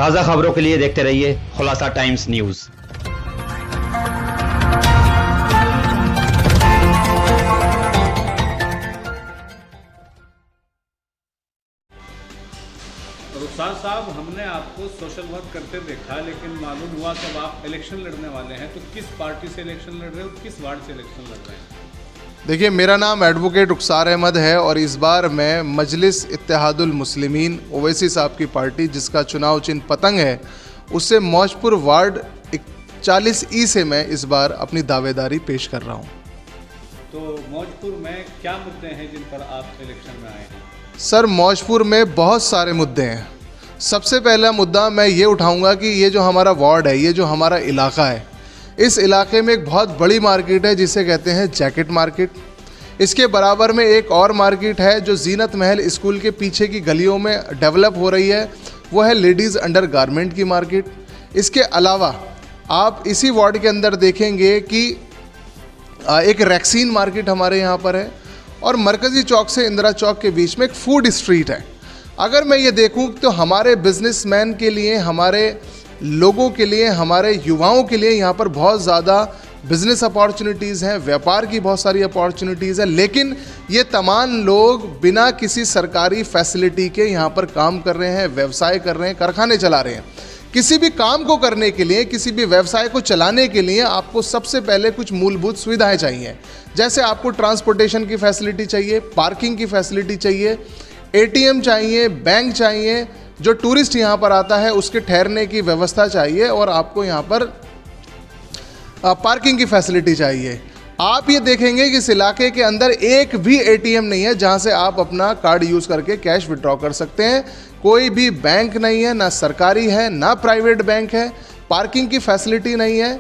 ताज़ा खबरों के लिए देखते रहिए खुलासा टाइम्स न्यूज़। रुखसार साहब, हमने आपको सोशल वर्क करते देखा, लेकिन मालूम हुआ कि आप इलेक्शन लड़ने वाले हैं, तो किस पार्टी से इलेक्शन लड़ रहे हो, किस वार्ड से इलेक्शन लड़ रहे हैं? देखिए, मेरा नाम एडवोकेट रुखसार अहमद है और इस बार मैं मजलिस इत्तेहादुल मुस्लिमीन ओवैसी साहब की पार्टी, जिसका चुनाव चिन्ह पतंग है, उससे मौजपुर वार्ड 40E से मैं इस बार अपनी दावेदारी पेश कर रहा हूँ। तो मौजपुर में क्या मुद्दे हैं जिन पर आप इलेक्शन में आए हैं? सर, मौजपुर में बहुत सारे मुद्दे हैं। सबसे पहला मुद्दा मैं ये उठाऊंगा कि ये जो हमारा वार्ड है, ये जो हमारा इलाका है, इस इलाके में एक बहुत बड़ी मार्केट है जिसे कहते हैं जैकेट मार्केट। इसके बराबर में एक और मार्केट है जो जीनत महल स्कूल के पीछे की गलियों में डेवलप हो रही है, वो है लेडीज़ अंडर गारमेंट की मार्केट। इसके अलावा आप इसी वार्ड के अंदर देखेंगे कि एक रैक्सीन मार्केट हमारे यहाँ पर है और मरकज़ी चौक से इंदिरा चौक के बीच में एक फूड स्ट्रीट है। अगर मैं ये देखूं तो हमारे बिजनेसमैन के लिए, हमारे लोगों के लिए, हमारे युवाओं के लिए यहाँ पर बहुत ज़्यादा बिज़नेस अपॉर्चुनिटीज़ हैं, व्यापार की बहुत सारी अपॉर्चुनिटीज़ हैं, लेकिन ये तमाम लोग बिना किसी सरकारी फैसिलिटी के यहाँ पर काम कर रहे हैं, व्यवसाय कर रहे हैं, कारखाने चला रहे हैं। किसी भी काम को करने के लिए, किसी भी व्यवसाय को चलाने के लिए आपको सबसे पहले कुछ मूलभूत सुविधाएं चाहिए। जैसे आपको ट्रांसपोर्टेशन की फैसिलिटी चाहिए, पार्किंग की फैसिलिटी चाहिए, ATM चाहिए, बैंक चाहिए, जो टूरिस्ट यहाँ पर आता है उसके ठहरने की व्यवस्था चाहिए और आपको यहाँ पर पार्किंग की फैसिलिटी चाहिए। आप ये देखेंगे कि इस इलाके के अंदर एक भी ATM नहीं है जहाँ से आप अपना कार्ड यूज़ करके कैश विड्रॉ कर सकते हैं। कोई भी बैंक नहीं है, ना सरकारी है ना प्राइवेट बैंक है, पार्किंग की फैसिलिटी नहीं है।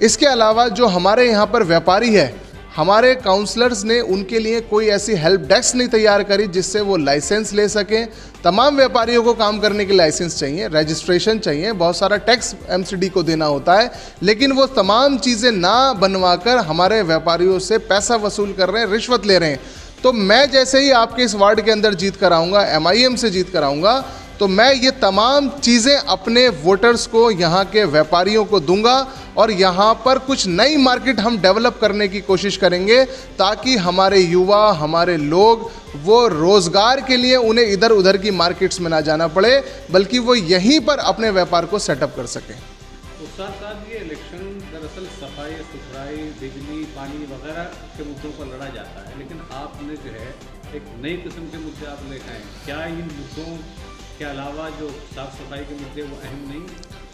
इसके अलावा जो हमारे यहाँ पर व्यापारी है, हमारे काउंसलर्स ने उनके लिए कोई ऐसी हेल्प डेस्क नहीं तैयार करी जिससे वो लाइसेंस ले सकें। तमाम व्यापारियों को काम करने के लाइसेंस चाहिए, रजिस्ट्रेशन चाहिए, बहुत सारा टैक्स MCD को देना होता है, लेकिन वो तमाम चीज़ें ना बनवाकर हमारे व्यापारियों से पैसा वसूल कर रहे हैं, रिश्वत ले रहे हैं। तो मैं जैसे ही आपके इस वार्ड के अंदर जीत कर आऊँगा, MIM से जीत कर आऊँगा, तो मैं ये तमाम चीज़ें अपने वोटर्स को, यहाँ के व्यापारियों को दूंगा और यहाँ पर कुछ नई मार्केट हम डेवलप करने की कोशिश करेंगे ताकि हमारे युवा, हमारे लोग, वो रोज़गार के लिए उन्हें इधर उधर की मार्केट्स में ना जाना पड़े, बल्कि वो यहीं पर अपने व्यापार को सेटअप कर सकें। रुखसार साहब, ये इलेक्शन दरअसल सफाई सुथराई, बिजली, पानी वगैरह के मुद्दों पर लड़ा जाता है, लेकिन आपने जो है एक नई किस्म के मुद्दे आप लेकर आए। क्या इन मुद्दों के अलावा जो साफ़ सफाई के मुद्दे वो अहम नहीं?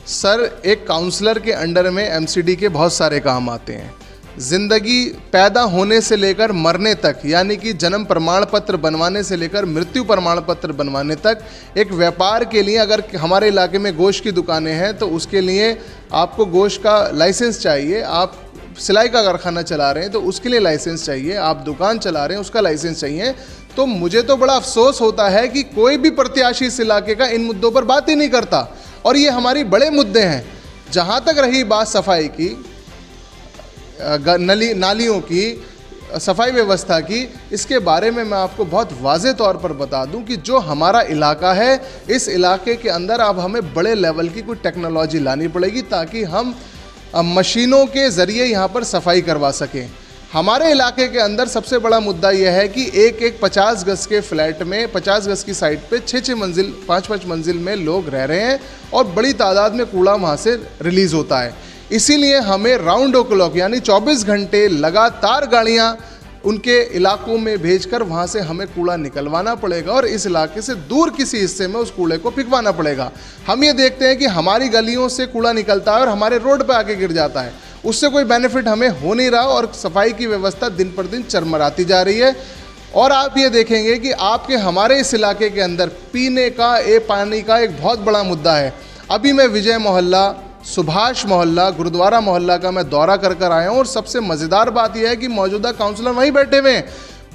सर, एक काउंसलर के अंडर में MCD के बहुत सारे काम आते हैं। ज़िंदगी पैदा होने से लेकर मरने तक, यानी कि जन्म प्रमाण पत्र बनवाने से लेकर मृत्यु प्रमाण पत्र बनवाने तक, एक व्यापार के लिए अगर हमारे इलाके में गोश्त की दुकानें हैं तो उसके लिए आपको गोश्त का लाइसेंस चाहिए। आप सिलाई का कारखाना चला रहे हैं तो उसके लिए लाइसेंस चाहिए, आप दुकान चला रहे हैं उसका लाइसेंस चाहिए। तो मुझे तो बड़ा अफसोस होता है कि कोई भी प्रत्याशी इस इलाके का इन मुद्दों पर बात ही नहीं करता, और ये हमारी बड़े मुद्दे हैं। जहाँ तक रही बात सफाई की, नालियों की, सफाई व्यवस्था की, इसके बारे में मैं आपको बहुत वाज़े तौर पर बता दूं कि जो हमारा इलाका है, इस इलाके के अंदर अब हमें बड़े लेवल की कोई टेक्नोलॉजी लानी पड़ेगी ताकि हम मशीनों के ज़रिए यहाँ पर सफाई करवा सकें। हमारे इलाके के अंदर सबसे बड़ा मुद्दा यह है कि एक 50 गज के फ्लैट में, 50 गज की साइड पे 6-6 मंजिल, 5-5 मंजिल में लोग रह रहे हैं और बड़ी तादाद में कूड़ा वहाँ से रिलीज़ होता है। इसीलिए हमें राउंड ओ क्लॉक, यानी 24 घंटे लगातार गाड़ियाँ उनके इलाकों में भेजकर वहाँ से हमें कूड़ा निकलवाना पड़ेगा और इस इलाके से दूर किसी हिस्से में उस कूड़े को फेंकवाना पड़ेगा। हम ये देखते हैं कि हमारी गलियों से कूड़ा निकलता है और हमारे रोड पर आके गिर जाता है, उससे कोई बेनिफिट हमें हो नहीं रहा और सफाई की व्यवस्था दिन पर दिन चरमराती जा रही है। और आप ये देखेंगे कि आपके हमारे इस इलाके के अंदर पीने का, पानी का एक बहुत बड़ा मुद्दा है। अभी मैं विजय मोहल्ला, सुभाष मोहल्ला, गुरुद्वारा मोहल्ला का मैं दौरा कर आया हूँ और सबसे मज़ेदार बात यह है कि मौजूदा काउंसलर वहीं बैठे हुए हैं।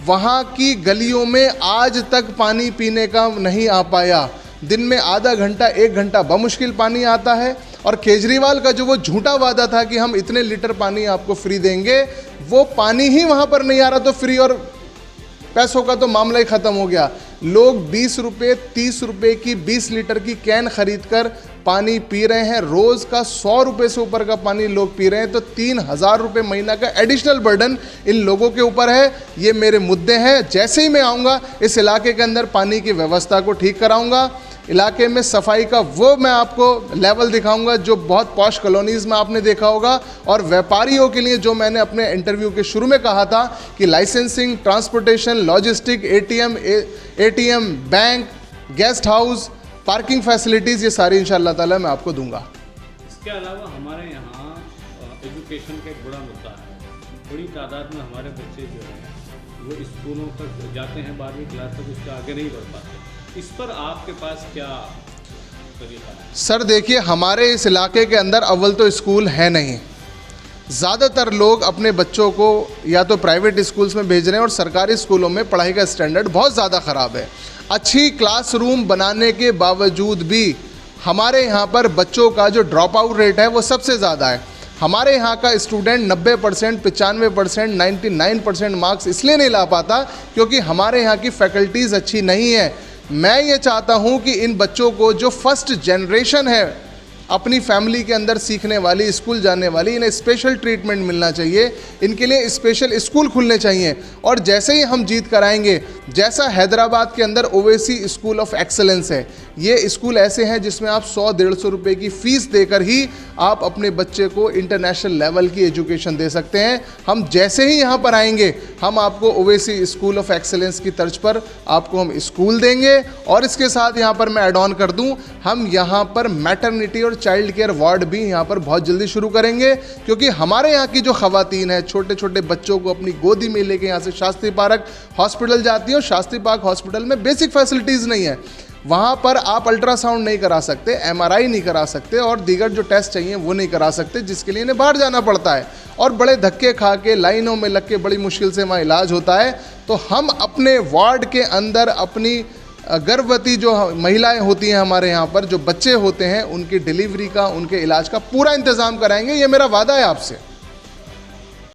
वहाँ की गलियों में आज तक पानी पीने का नहीं आ पाया। दिन में आधा घंटा 1 घंटा बमुश्किल पानी आता है और केजरीवाल का जो वो झूठा वादा था कि हम इतने लीटर पानी आपको फ्री देंगे, वो पानी ही वहाँ पर नहीं आ रहा। तो फ्री और पैसों का तो मामला ही ख़त्म हो गया। लोग 20 रुपये 30 रुपये की 20 लीटर की कैन खरीद कर पानी पी रहे हैं। रोज़ का 100 रुपये से ऊपर का पानी लोग पी रहे हैं, तो 3000 रुपये महीना का एडिशनल बर्डन इन लोगों के ऊपर है। ये मेरे मुद्दे हैं। जैसे ही मैं आऊँगा इस इलाके के अंदर पानी की व्यवस्था को ठीक कराऊँगा, इलाके में सफाई का वो मैं आपको लेवल दिखाऊंगा जो बहुत पॉश कॉलोनीज़ में आपने देखा होगा। और व्यापारियों के लिए जो मैंने अपने इंटरव्यू के शुरू में कहा था कि licensing, transportation, logistic, ATM, bank, guest house, parking facilities, ये सारी इंशाअल्लाह ताला मैं आपको दूंगा। इसके अलावा हमारे यहाँ एजुकेशन का एक बड़ा मुद्दा है। बड़ी तादाद में हमारे बच्चे जो हैं वो स्कूलों तक जाते हैं, 12वीं क्लास तक, उसके आगे नहीं बढ़ पाते। इस पर आपके पास क्या तरीका है? सर देखिए, हमारे इस इलाके के अंदर अव्वल तो स्कूल है नहीं। ज़्यादातर लोग अपने बच्चों को या तो प्राइवेट स्कूल्स में भेज रहे हैं और सरकारी स्कूलों में पढ़ाई का स्टैंडर्ड बहुत ज़्यादा ख़राब है। अच्छी क्लासरूम बनाने के बावजूद भी हमारे यहाँ पर बच्चों का जो ड्रॉप आउट रेट है वो सबसे ज़्यादा है। हमारे यहाँ का स्टूडेंट 90%, 95%, 99% मार्क्स इसलिए नहीं ला पाता क्योंकि हमारे यहाँ की फैकल्टीज़ अच्छी नहीं है। मैं ये चाहता हूँ कि इन बच्चों को जो फर्स्ट जनरेशन है अपनी फैमिली के अंदर सीखने वाली, स्कूल जाने वाली, इन्हें स्पेशल ट्रीटमेंट मिलना चाहिए। इनके लिए स्पेशल स्कूल खुलने चाहिए। और जैसे ही हम जीत कराएंगे, जैसा हैदराबाद के अंदर ओवैसी स्कूल ऑफ एक्सेलेंस है, ये स्कूल ऐसे हैं जिसमें आप 100-150 रुपये की फ़ीस देकर ही आप अपने बच्चे को इंटरनेशनल लेवल की एजुकेशन दे सकते हैं। हम जैसे ही यहाँ पर आएंगे, हम आपको ओवैसी स्कूल ऑफ एक्सेलेंस की तर्ज पर आपको हम स्कूल देंगे। और इसके साथ यहाँ पर मैं ऐड ऑन कर दूँ, हम यहाँ पर मैटरनिटी और चाइल्ड केयर वार्ड भी यहाँ पर बहुत जल्दी शुरू करेंगे, क्योंकि हमारे यहाँ की जो ख़वातीन है छोटे छोटे बच्चों को अपनी गोदी में लेके यहाँ से शास्त्री पार्क हॉस्पिटल जाती हैं, और शास्त्री पार्क हॉस्पिटल में बेसिक फैसिलिटीज़ नहीं है। वहाँ पर आप अल्ट्रासाउंड नहीं करा सकते, MRI नहीं करा सकते और दीगर जो टेस्ट चाहिए वो नहीं करा सकते, जिसके लिए इन्हें बाहर जाना पड़ता है और बड़े धक्के खा के लाइनों में लग के बड़ी मुश्किल से वहाँ इलाज होता है। तो हम अपने वार्ड के अंदर अपनी गर्भवती जो महिलाएं होती हैं हमारे यहाँ पर, जो बच्चे होते हैं, उनकी डिलीवरी का, उनके इलाज का पूरा इंतज़ाम कराएंगे। ये मेरा वादा है आपसे।